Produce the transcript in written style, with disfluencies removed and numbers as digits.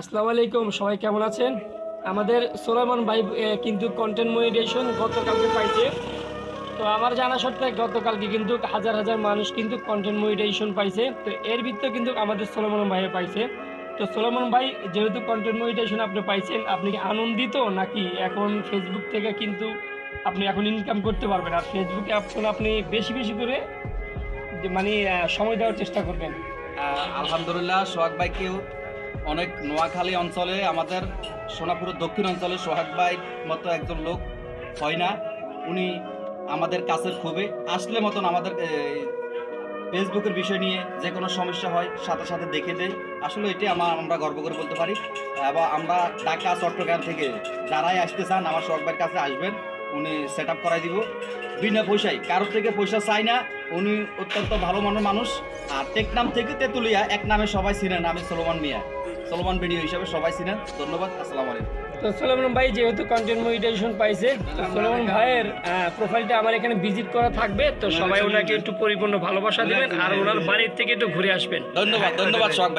আসসালামু আলাইকুম, সবাই কেমন আছেন? আমাদের সোলাইমান ভাই কিন্তু কন্টেন্ট মনিটাইজেশন গতকালকে পাইছে। তো আমার জানা সত্ত্বে গতকালকে কিন্তু হাজার হাজার মানুষ কিন্তু কন্টেন্ট মনিটাইজেশন পাইছে। তো এর ভিতরে কিন্তু আমাদের সোলাইমান ভাইও পাইছে। তো সোলাইমান ভাই, যেহেতু কন্টেন্ট মনিটাইজেশন আপনি পাইছেন, আপনি কি আনন্দিত নাকি এখন ফেসবুক থেকে কিন্তু আপনি এখন ইনকাম করতে পারবেন? আর ফেসবুকে এখন আপনি বেশি বেশি করে মানে সময় দেওয়ার চেষ্টা করবেন। আলহামদুলিল্লাহ, সোহাগ ভাইকেও অনেক নোয়াখালী অঞ্চলে, আমাদের সোনাপুরের দক্ষিণ অঞ্চলে সোহাগ ভাই মতো একজন লোক হয় না। উনি আমাদের কাছের খুবই আসলে মতন আমাদের ফেসবুকের বিষয় নিয়ে যে কোনো সমস্যা হয় সাথে সাথে দেখে দেয়। আসলে এটি আমরা গর্ব করে বলতে পারি। এবং আমরা ঢাকা চট্টগ্রাম থেকে যারাই আসতে চান আমার সোহাগ ভাইয়ের কাছে আসবেন, উনি সেট আপ করাই দিব বিনা পয়সায়। কারোর থেকে পয়সা চাই না। উনি অত্যন্ত ভালো মনের মানুষ। আর টেকনাম থেকে তেঁতুলিয়া এক নামে সবাই চিনেন, আমি সোলোমান মিয়া, সোলোমান ভিডিও হিসাবে সবাই চিনেন। ধন্যবাদ, আসসালামু আলাইকুম। তো সোলাইমান ভাই যেহেতু কন্টেন্ট মনিটাইজেশন পাইছে, তো সোলাইমান ভাইয়ের প্রোফাইলটা আমার এখানে ভিজিট করা থাকবে। তো সবাই ওনাকে একটু পরিপূর্ণ ভালোবাসা দিবেন আর ওনার বাড়ির থেকে একটু ঘুরে আসবেন। ধন্যবাদ, ধন্যবাদ সোহাগ ভাই।